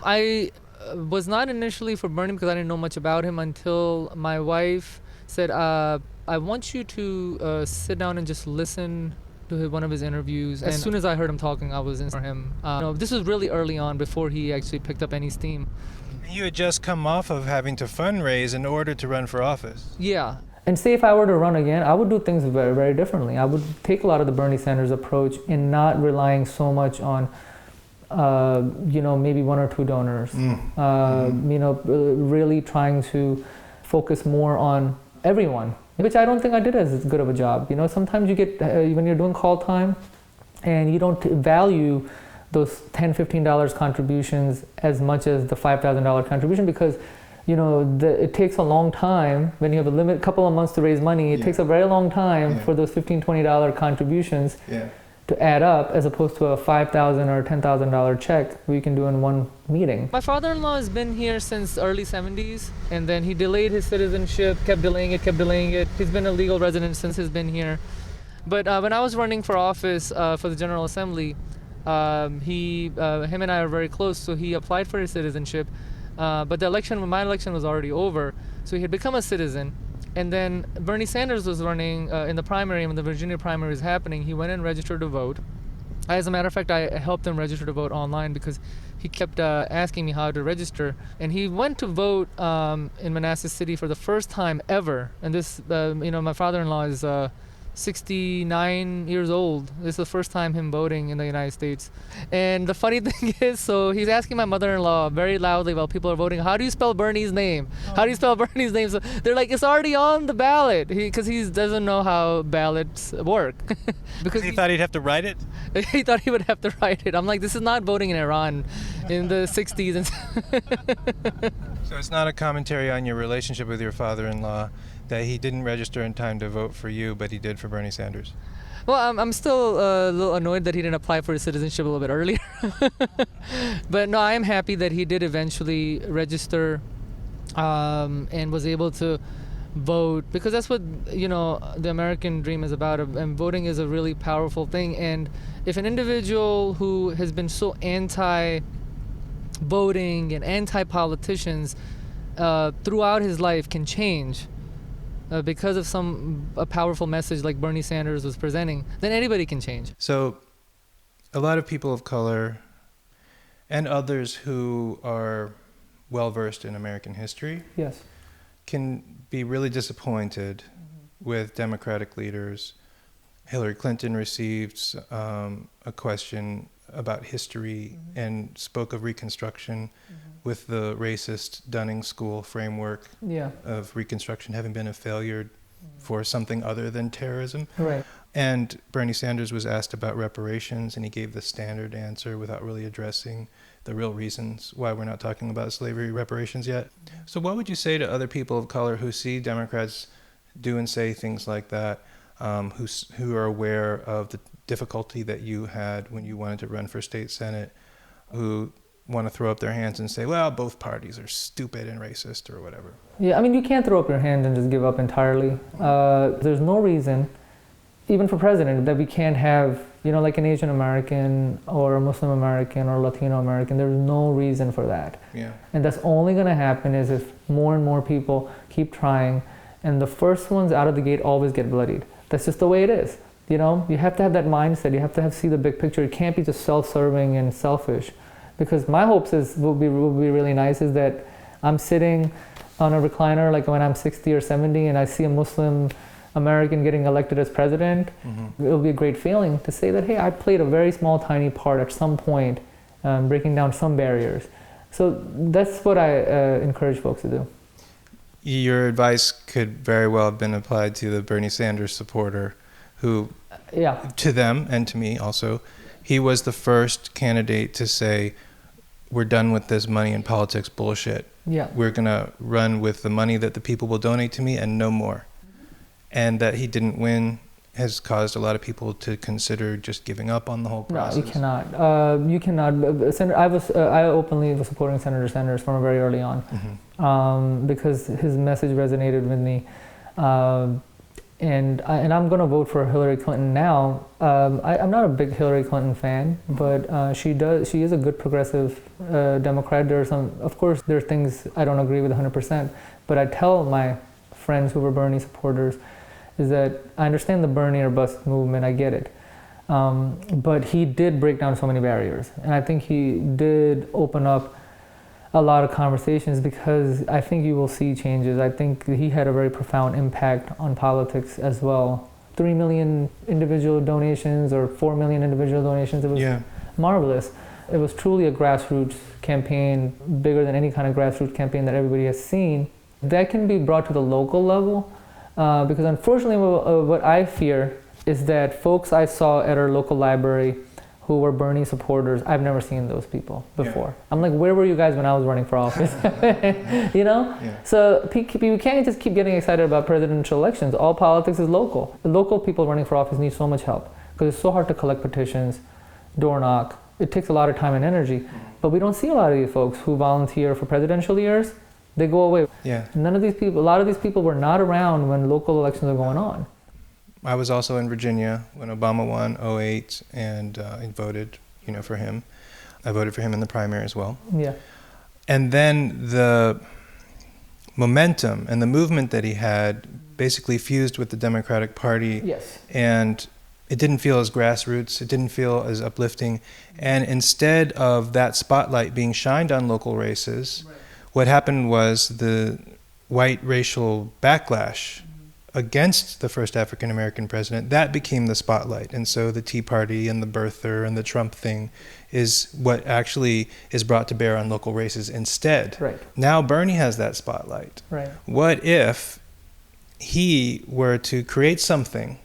I was not initially for Bernie because I didn't know much about him until my wife said, I want you to sit down and just listen to one of his interviews. As soon as I heard him talking, I was in for him. This was really early on before he actually picked up any steam. You had just come off of having to fundraise in order to run for office. Yeah. And say if I were to run again, I would do things very, very differently. I would take a lot of the Bernie Sanders approach in not relying so much on, maybe one or two donors. Really trying to focus more on everyone, which I don't think I did as good of a job. Sometimes you get, when you're doing call time and you don't value those $10, $15 contributions as much as the $5,000 contribution because it takes a long time when you have a couple of months to raise money. It takes a very long time for those $15, $20 contributions to add up as opposed to a $5,000 or $10,000 check we can do in one meeting. My father-in-law has been here since early 70s, and then he delayed his citizenship, kept delaying it. He's been a legal resident since he's been here. But when I was running for office for the General Assembly, him and I are very close, so he applied for his citizenship. But my election was already over, so he had become a citizen. And then Bernie Sanders was running in the primary, when the Virginia primary was happening. He went and registered to vote. As a matter of fact, I helped him register to vote online because he kept asking me how to register. And he went to vote in Manassas City for the first time ever. And this, my father-in-law is 69 years old. This is the first time him voting in the United States. And the funny thing is, so he's asking my mother-in-law very loudly while people are voting, how do you spell Bernie's name? How do you spell Bernie's name? So they're like, it's already on the ballot. Because he doesn't know how ballots work. Because he thought he'd have to write it? He thought he would have to write it. I'm like, this is not voting in Iran in the 60s. So it's not a commentary on your relationship with your father-in-law that he didn't register in time to vote for you, but he did for Bernie Sanders? Well, I'm still a little annoyed that he didn't apply for his citizenship a little bit earlier. But no, I am happy that he did eventually register and was able to vote, because that's what, the American dream is about, and voting is a really powerful thing. And if an individual who has been so anti-voting and anti-politicians throughout his life can change, because of a powerful message like Bernie Sanders was presenting, then anybody can change. So a lot of people of color and others who are well-versed in American history can be really disappointed with Democratic leaders. Hillary Clinton received a question about history and spoke of Reconstruction with the racist Dunning School framework of Reconstruction having been a failure for something other than terrorism. Right. And Bernie Sanders was asked about reparations, and he gave the standard answer without really addressing the real reasons why we're not talking about slavery reparations yet. So what would you say to other people of color who see Democrats do and say things like that, who are aware of the difficulty that you had when you wanted to run for state senate, who want to throw up their hands and say, well, both parties are stupid and racist or whatever? Yeah, I mean, you can't throw up your hand and just give up entirely. There's no reason, even for president, that we can't have, like an Asian American or a Muslim American or Latino American. There's no reason for that. Yeah. And that's only going to happen is if more and more people keep trying, and the first ones out of the gate always get bloodied. That's just the way it is. You have to have that mindset. You have to see the big picture. It can't be just self-serving and selfish. Because my hopes will be really nice is that I'm sitting on a recliner like when I'm 60 or 70 and I see a Muslim American getting elected as president. It'll be a great feeling to say that, hey, I played a very small, tiny part at some point, breaking down some barriers. So that's what I encourage folks to do. Your advice could very well have been applied to the Bernie Sanders supporter who, to them and to me also, he was the first candidate to say, we're done with this money and politics bullshit. Yeah. We're going to run with the money that the people will donate to me and no more. And that he didn't win has caused a lot of people to consider just giving up on the whole process. No, you cannot. You cannot. I openly was supporting Senator Sanders from very early on, because his message resonated with me. and I'm going to vote for Hillary Clinton now. I'm not a big Hillary Clinton fan, but she is a good progressive Democrat. Of course, there are things I don't agree with 100%, but I tell my friends who were Bernie supporters is that I understand the Bernie or bust movement, I get it. But he did break down so many barriers, and I think he did open up a lot of conversations, because I think you will see changes. I think he had a very profound impact on politics as well. 3 million individual donations or 4 million individual donations, it was marvelous. It was truly a grassroots campaign, bigger than any kind of grassroots campaign that everybody has seen. That can be brought to the local level, because unfortunately what I fear is that folks I saw at our local library who were Bernie supporters, I've never seen those people before. Yeah. I'm like, where were you guys when I was running for office? You know? Yeah. So you can't just keep getting excited about presidential elections. All politics is local. The local people running for office need so much help, because it's so hard to collect petitions, door knock. It takes a lot of time and energy. But we don't see a lot of these folks who volunteer for presidential years. They go away. Yeah. A lot of these people were not around when local elections are going on. I was also in Virginia when Obama won 2008, and I voted, for him. I voted for him in the primary as well. Yeah. And then the momentum and the movement that he had basically fused with the Democratic Party. Yes. And it didn't feel as grassroots. It didn't feel as uplifting. And instead of that spotlight being shined on local races, what happened was the white racial backlash against the first African-American president, that became the spotlight. And so the Tea Party and the birther and the Trump thing is what actually is brought to bear on local races instead. Right. Now Bernie has that spotlight. Right. What if he were to create something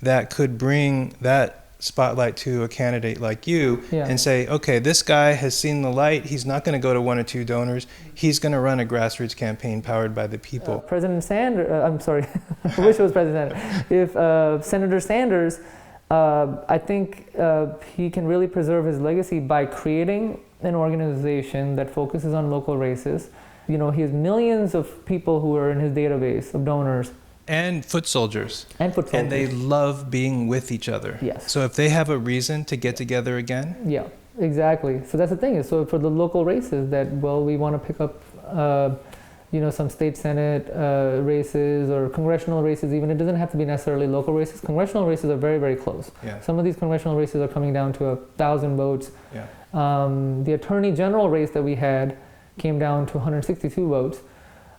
that could bring that spotlight to a candidate like you and say, okay, this guy has seen the light. He's not going to go to one or two donors. He's going to run a grassroots campaign powered by the people. President Sanders, I'm sorry, I wish it was President Sanders. If Senator Sanders, I think he can really preserve his legacy by creating an organization that focuses on local races. He has millions of people who are in his database of donors. And foot soldiers. And they love being with each other. Yes. So if they have a reason to get together again. Yeah, exactly. So that's the thing. So for the local races that, we want to pick up, some state senate races or congressional races, even. It doesn't have to be necessarily local races. Congressional races are very, very close. Yeah. Some of these congressional races are coming down to 1,000 votes. Yeah. The attorney general race that we had came down to 162 votes.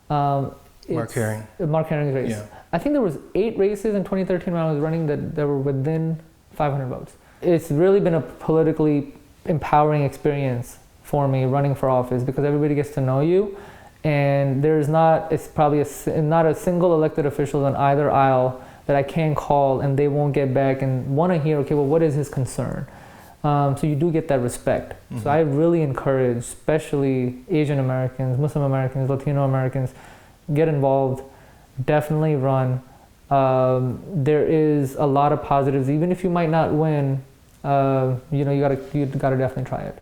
Mark Herring's race. Yeah. I think there was 8 races in 2013 when I was running that were within 500 votes. It's really been a politically empowering experience for me running for office, because everybody gets to know you, and it's probably not a single elected official on either aisle that I can call and they won't get back and want to hear, okay, well, what is his concern? So you do get that respect. Mm-hmm. So I really encourage, especially Asian Americans, Muslim Americans, Latino Americans, get involved, definitely run. There is a lot of positives. Even if you might not win, you gotta definitely try it.